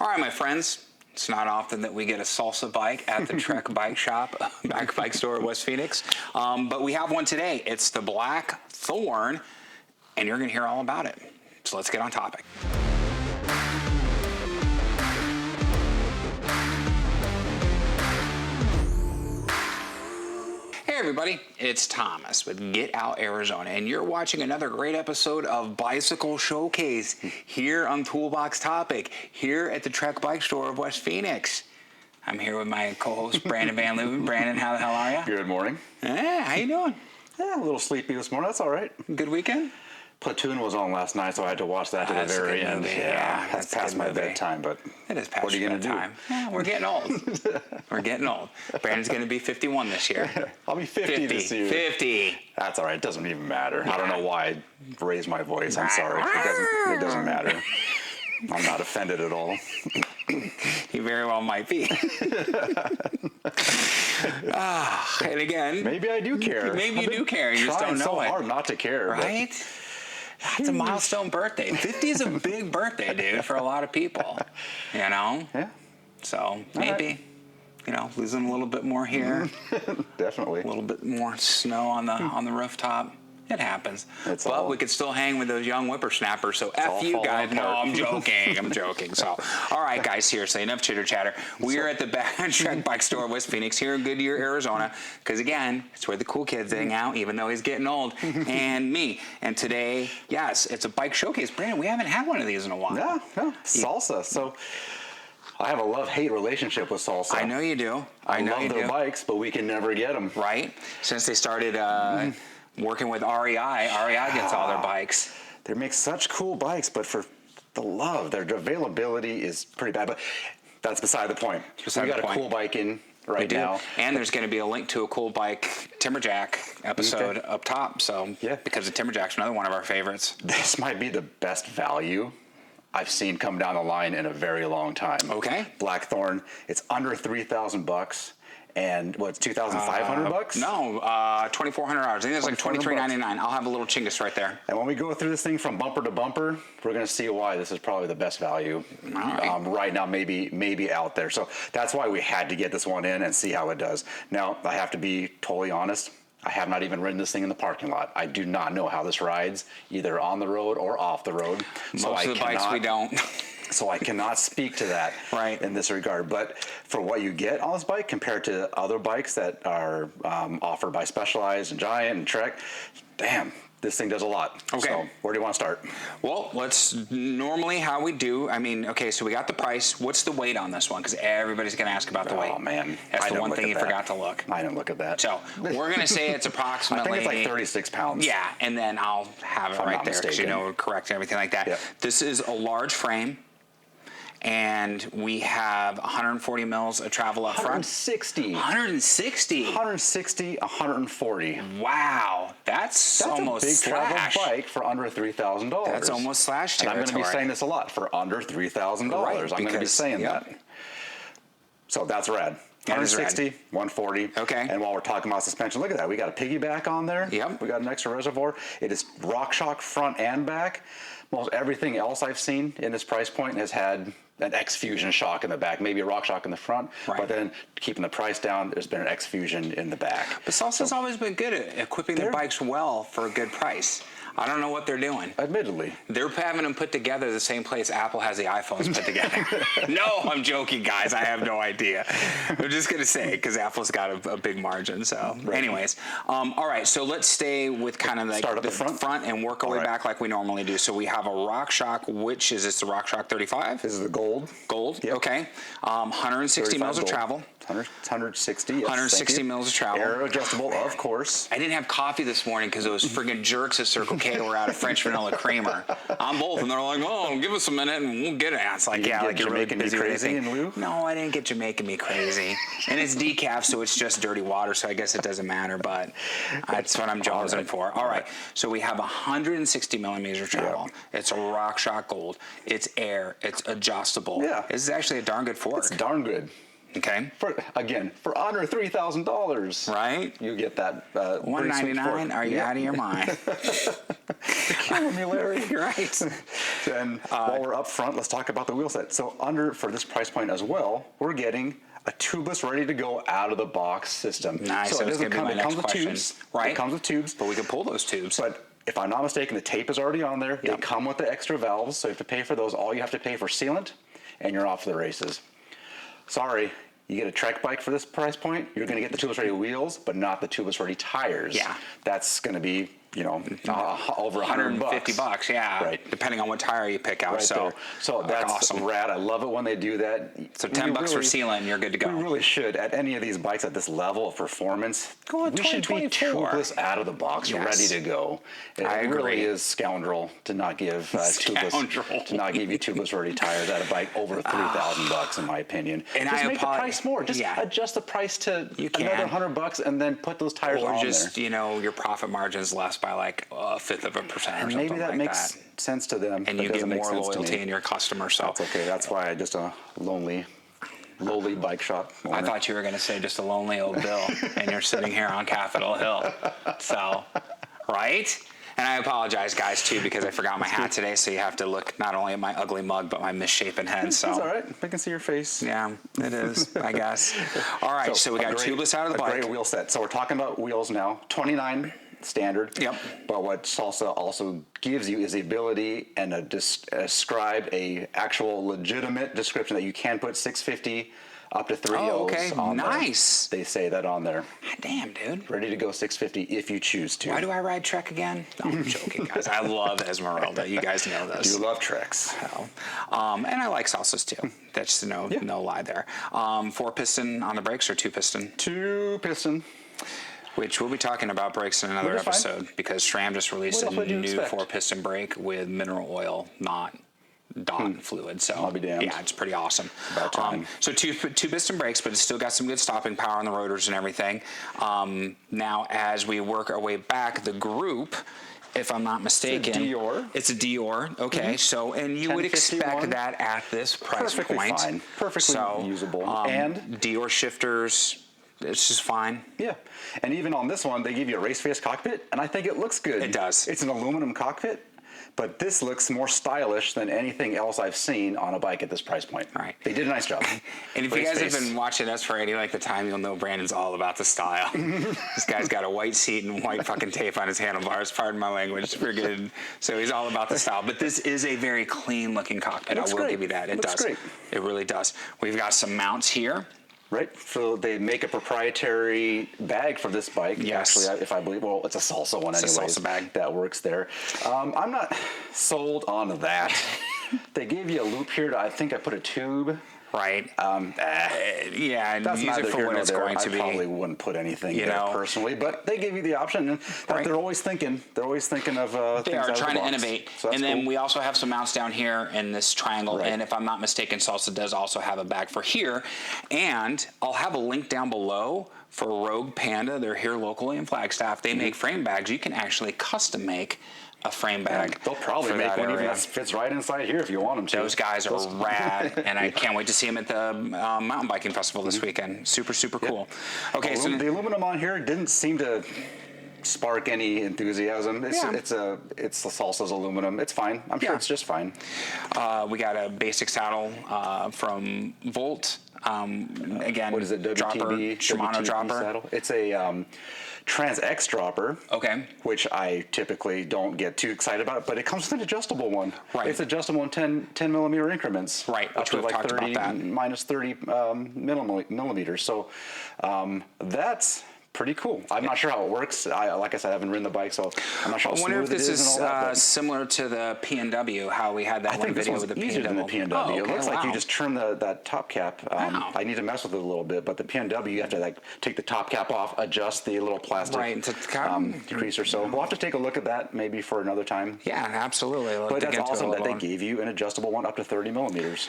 All right, my friends. It's not often that we get a salsa bike at the Trek Bike Shop, bike store at West Phoenix. But we have one today. It's the Blackthorn, and you're going to hear all about it. So let's get on topic. Hey everybody, it's Thomas with Get Out Arizona, and you're watching another great episode of Bicycle Showcase here on Toolbox Topic, here at the Trek Bike Store of West Phoenix. I'm here with my co-host, Brandon Van Leeuwen. Brandon, how the hell are you? Good morning. Yeah, how you doing? Yeah, a little sleepy this morning. That's all right. Good weekend? Platoon was on last night, so I had to watch that to the very end. Yeah, that's past my bedtime, but it is past what are you going to do? Yeah, we're getting old. We're getting old. Brandon's going to be 51 this year. I'll be 50 this year. 50. That's all right. It doesn't even matter. Yeah. I don't know why I raised my voice. I'm sorry. It doesn't matter. I'm not offended at all. You very well might be. And again, maybe I do care. Maybe you do care. You just don't know so it. hard not to care, right? That's a milestone birthday. 50 is a big birthday, dude, for a lot of people. You know? Yeah. So maybe, losing a little bit more here. Definitely. A little bit more snow on the rooftop. It happens. But we could still hang with those young whippersnappers. So F you guys. No, I'm joking. I'm joking. So, all right, guys, seriously, enough chitter chatter. We are at the Trek Bike Store of West Phoenix here in Goodyear, Arizona. Because, again, it's where the cool kids hang out, even though he's getting old. And me. And today, yes, it's a bike showcase. Brandon, we haven't had one of these in a while. No. Salsa. So I have a love-hate relationship with Salsa. I know you do. I love their bikes, but we can never get them. Right. Since they started working with REI gets all their bikes. They make such cool bikes, but for the love, their availability is pretty bad. But that's beside the point. We got a cool bike in right now. And there's going to be a link to a cool bike Timberjack episode up top. So because the Timberjack's another one of our favorites. This might be the best value I've seen come down the line in a very long time. Okay. Blackthorn. It's under $3,000. And what's $2,500? No, $2,400. I think it's like $2,399. I'll have a little chingus right there. And when we go through this thing from bumper to bumper, we're going to see why this is probably the best value right now, maybe out there. So that's why we had to get this one in and see how it does. Now, I have to be totally honest. I have not even ridden this thing in the parking lot. I do not know how this rides, either on the road or off the road. Most of the bikes we don't. So I cannot speak to that in this regard. But for what you get on this bike compared to other bikes that are offered by Specialized and Giant and Trek, damn, this thing does a lot. Okay. So where do you want to start? Well, normally how we do, so we got the price. What's the weight on this one? Because everybody's going to ask about the weight. Oh, man. That's the one thing you forgot to look. I didn't look at that. So we're going to say it's approximately... I think it's like 36 pounds. Yeah, and then I'll have it right there because, correct and everything like that. Yep. This is a large frame. And we have 140 mils of travel up front. 160. 140. Wow. That's almost a big slash. travel bike for under $3,000. That's almost slash territory. And I'm going to be saying this a lot. For under $3,000. Right, I'm going to be saying that. So that's rad. 160, 140. Okay. And while we're talking about suspension, look at that. We got a piggyback on there. Yep. We got an extra reservoir. It is RockShox front and back. Most everything else I've seen in this price point has had an X-Fusion shock in the back, maybe a RockShox in the front, but then keeping the price down, there's been an X-Fusion in the back. But Salsa's always been good at equipping their bikes well for a good price. I don't know what they're doing. Admittedly. They're having them put together the same place Apple has the iPhones put together. No, I'm joking, guys. I have no idea. I'm just going to say because Apple's got a big margin. So anyways, all right. So let's stay with kind of like start at the front and work our way back like we normally do. So we have a RockShox, which is this the RockShox 35? This is the gold. Gold, yep. Okay. 160 mils of travel. 160. Yes, 160 mils of travel. Air adjustable, of course. I didn't have coffee this morning because those friggin' jerks at Circle K were out of French vanilla creamer. I'm both, and they're like, "Oh, give us a minute and we'll get it." And it's like, you're making me crazy. No, I didn't get you making me crazy. And it's decaf, so it's just dirty water. So I guess it doesn't matter. But that's what I'm jonesing for. All right. So we have 160 millimeters of travel. Yep. It's a RockShox Gold. It's air. It's adjustable. Yeah. This is actually a darn good fork. It's darn good. Okay. For under $3,000, right? You get that $199. Are you out of your mind? Killing me, Larry. Right. And while we're up front, let's talk about the wheel set. So for this price point as well, we're getting a tubeless, ready to go out of the box system. Nice. So it doesn't come. It comes with tubes. Right. It comes with tubes, but we can pull those tubes. But if I'm not mistaken, the tape is already on there. They come with the extra valves, so you have to pay for those. All you have to pay for sealant, and you're off to the races. Sorry, you get a Trek bike for this price point, you're going to get the tubeless ready wheels, but not the tubeless ready tires. Yeah. That's going to be, over $150. Yeah. Right. Depending on what tire you pick out. Right so that's awesome. Rad. I love it when they do that. So $10 for sealant, and you're good to go. We really should, at any of these bikes at this level of performance, we should be tubeless out of the box, ready to go. It really is scoundrel to not give tubeless, to not give you tubeless ready tires at a bike over $3,000 in my opinion. And just make the price more. Just adjust the price to another $100 and then put those tires on there. Or just your profit margin's less by like 1/5 of a percent or something maybe that makes sense to them. And you get more loyalty in your customer. So that's okay. That's why I just a lowly bike shop owner. I thought you were going to say just a lonely old Bill, and you're sitting here on Capitol Hill. So, right? And I apologize, guys, too, because I forgot my hat today, so you have to look not only at my ugly mug, but my misshapen head. So. It's all right. I can see your face. Yeah, it is, I guess. All right, so we got tubeless out of the bike. A great wheel set. So we're talking about wheels now. 29 standard. Yep. But what Salsa also gives you is the ability and describe a actual legitimate description that you can put 650 up to 3 O's on nice. There. They say that on there. Damn, dude. Ready to go 650 if you choose to. Why do I ride Trek again? No, I'm joking, guys. I love Esmeralda. You guys know this. You love Treks. And I like Salsas too. That's no lie there. 4-piston on the brakes or 2-piston? 2-piston. Which we'll be talking about brakes in another episode because SRAM just released a new 4-piston brake with mineral oil, not Dawn fluid. So I'll be damned. Yeah, it's pretty awesome. About time. So two piston brakes, but it's still got some good stopping power on the rotors and everything. Now, as we work our way back, the group, if I'm not mistaken, it's a Dior. Okay, so and you would expect that at this price Perfectly point. Fine. Perfectly usable. And Dior shifters. It's just fine. Yeah. And even on this one, they give you a race face cockpit, and I think it looks good. It does. It's an aluminum cockpit, but this looks more stylish than anything else I've seen on a bike at this price point. Right. They did a nice job. And if you guys have been watching us for any length of time, you'll know Brandon's all about the style. This guy's got a white seat and white fucking tape on his handlebars. Pardon my language. Friggin'. So he's all about the style. But this is a very clean looking cockpit. I will give you that. It does. Great. It really does. We've got some mounts here. Right, so they make a proprietary bag for this bike. Yes. Actually, if I believe, well, it's a Salsa one anyway. It's a Salsa bag. That works there. I'm not sold on that. They gave you a loop here. I think I put a tube. Right. Yeah, and that's use it for what it's going to be. I probably wouldn't put anything there personally, but they give you the option, and they're always thinking. They're always thinking of they things are out trying of the to box. innovate. So and then we also have some mounts down here in this triangle. And if I'm not mistaken, Salsa does also have a bag for here. And I'll have a link down below for Rogue Panda. They're here locally in Flagstaff. They make frame bags. You can actually custom make a frame bag. They'll probably make one even that fits right inside here if you want them to. Those guys are rad, and I can't wait to see them at the mountain biking festival this weekend. Super, super cool. Okay, so the aluminum on here didn't seem to spark any enthusiasm. It's the Salsa's aluminum. It's fine. I'm sure it's just fine. We got a basic saddle from Volt. Again, what is it? WTB, Shimano dropper. Saddle. It's a Trans X dropper. Okay. Which I typically don't get too excited about, but it comes with an adjustable one. Right. It's adjustable in 10 millimeter increments. Right. Up to like 30 minus 30 millimeters. So that's pretty cool. I'm not sure how it works. Like I said, I haven't ridden the bike, so I'm not sure how smooth it is. I wonder if this is and all that, similar to the P&W, how we had that one video with the P&W. Easier than the P&W. Oh, okay, it looks like you just turn that top cap. I need to mess with it a little bit, but the P&W, you have to take the top cap off, adjust the little plastic creaser. So we'll have to take a look at that maybe for another time. Yeah, absolutely. But that's awesome that they gave you an adjustable one up to 30 millimeters.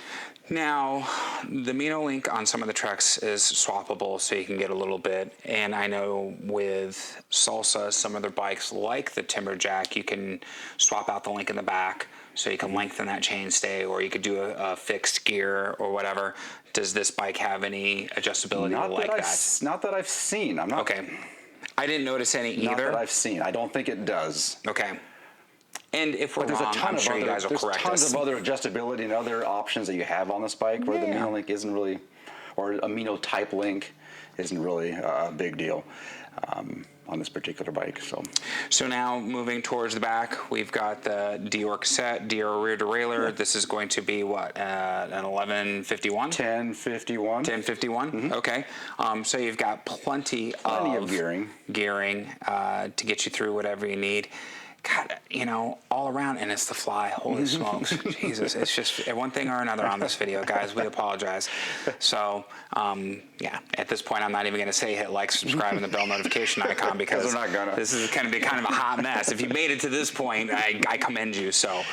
Now, the Mino Link on some of the Treks is swappable, so you can get a little bit. And I know with Salsa, some other bikes like the Timberjack, you can swap out the link in the back so you can lengthen that chainstay, or you could do a fixed gear or whatever. Does this bike have any adjustability like that? Not that I've seen. I'm not. Okay. I didn't notice any either. Not that I've seen. I don't think it does. Okay. And if we're wrong, I'm sure you guys will correct us. There's tons of other adjustability and other options that you have on this bike where the Amino link isn't really, or Amino type link isn't really a big deal on this particular bike. So now moving towards the back, we've got the Dior cassette, Dior rear derailleur. Yeah. This is going to be what, an 1151? 1051. 1051. Mm-hmm. Okay. So you've got plenty of gearing to get you through whatever you need. God, all around, and it's the fly. Holy smokes. Jesus, it's just one thing or another on this video, guys. We apologize. So, at this point, I'm not even going to say hit like, subscribe, and the bell notification icon because we're not gonna. This is going to be kind of a hot mess. If you made it to this point, I commend you. So,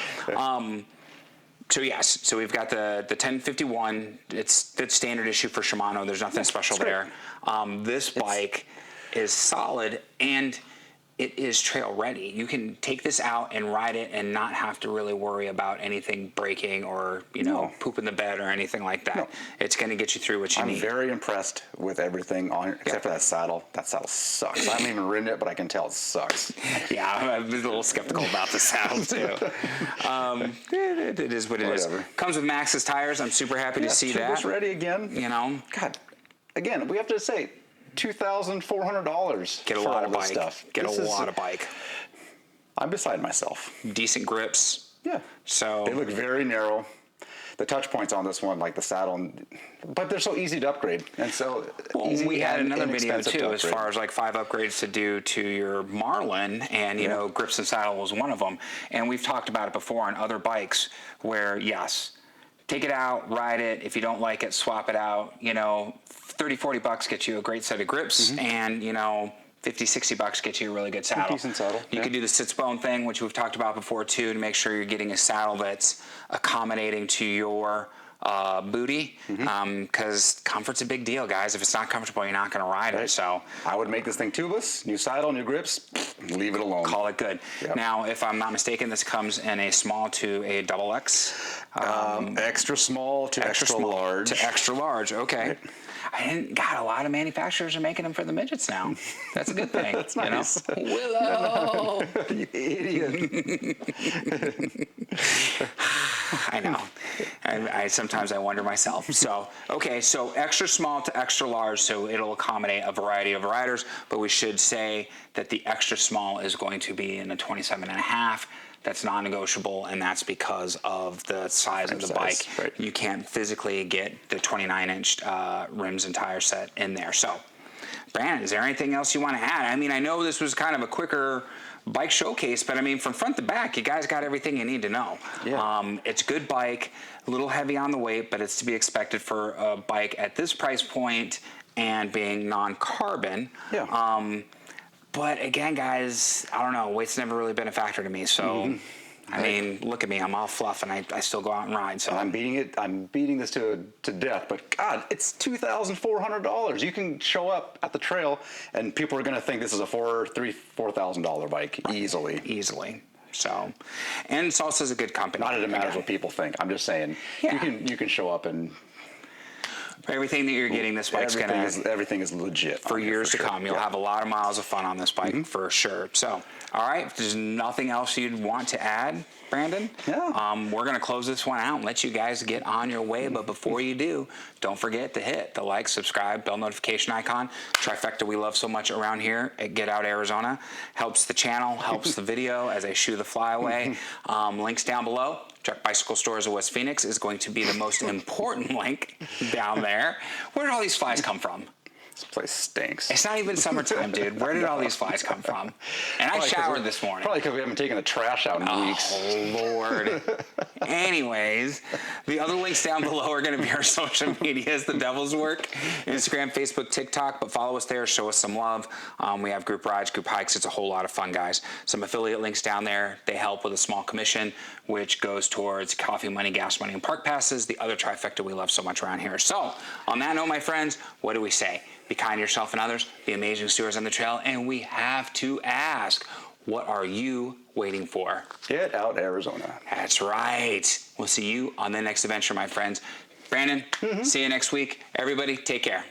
yes, so we've got the 1051. It's the standard issue for Shimano. There's nothing special there. This bike is solid, and it is trail ready. You can take this out and ride it and not have to really worry about anything breaking or, poop in the bed or anything like that. No. It's going to get you through what you need. I'm very impressed with everything on it, except for that saddle. That saddle sucks. I haven't even ridden it, but I can tell it sucks. Yeah, I'm a little skeptical about the saddle, too. It is what it is. Comes with Maxxis tires. I'm super happy to see that. It's ready again. God, again, we have to say, $2,400. Get a lot of bike. Stuff. Get a lot of bike. I'm beside myself. Decent grips. Yeah. So they look very narrow. The touch points on this one, like the saddle, but they're so easy to upgrade, and so we had another video too, as far as like 5 upgrades to do to your Marlin, and grips and saddle was one of them. And we've talked about it before on other bikes, where yes, take it out, ride it. If you don't like it, swap it out. $30-$40 gets you a great set of grips, and $50-$60 gets you a really good saddle. Decent saddle. You can do the sits bone thing, which we've talked about before too, to make sure you're getting a saddle that's accommodating to your booty, because comfort's a big deal, guys. If it's not comfortable, you're not going to ride it. So I would make this thing tubeless, new saddle, new grips, leave it alone. Call it good. Yep. Now, if I'm not mistaken, this comes in a small to a XX. Extra small to extra large. To extra large, okay. Right. A lot of manufacturers are making them for the midgets now. That's a good thing. That's nice. Willow! You idiot. I know. I sometimes I wonder myself. So extra small to extra large, so it'll accommodate a variety of riders, but we should say that the extra small is going to be in a 27.5. That's non-negotiable, and that's because of the size of the bike. Right. You can't physically get the 29-inch rims and tire set in there. So, Brandon, is there anything else you want to add? I mean, I know this was kind of a quicker bike showcase, but I mean, from front to back, you guys got everything you need to know. Yeah. It's a good bike, a little heavy on the weight, but it's to be expected for a bike at this price point and being non-carbon. Yeah. But again, guys, I don't know. Weight's never really been a factor to me. So, I mean, look at me. I'm all fluff, and I still go out and ride. So I'm beating it. I'm beating this to death. But God, it's $2,400. You can show up at the trail, and people are going to think this is a $4,000 bike easily. So, and Salsa's a good company. Not that it matters what people think. I'm just saying you can show up and. Everything that you're getting, this bike's going to... Everything is legit. For years to come. You'll have a lot of miles of fun on this bike, for sure. So, all right, if there's nothing else you'd want to add, Brandon, we're going to close this one out and let you guys get on your way. But before you do, don't forget to hit the like, subscribe, bell notification icon. Trifecta we love so much around here at Get Out Arizona. Helps the channel, helps the video as I shoo the fly away. Links down below. Trek Bicycle Stores of West Phoenix is going to be the most important link down there. Where did all these flies come from? This place stinks. It's not even summertime, dude. Where did all these flies come from? And I showered this morning. Probably because we haven't taken the trash out in weeks. Oh, Lord. Anyways, the other links down below are going to be our social medias, The Devil's Work, Instagram, Facebook, TikTok. But follow us there. Show us some love. We have group rides, group hikes. It's a whole lot of fun, guys. Some affiliate links down there. They help with a small commission, which goes towards coffee money, gas money, and park passes. The other trifecta we love so much around here. So, on that note, my friends, what do we say? Be kind to yourself and others. Be amazing stewards on the trail. And we have to ask, What are you waiting for? Get out, Arizona. That's right. We'll see you on the next adventure, my friends. Brandon, see you next week. Everybody, take care.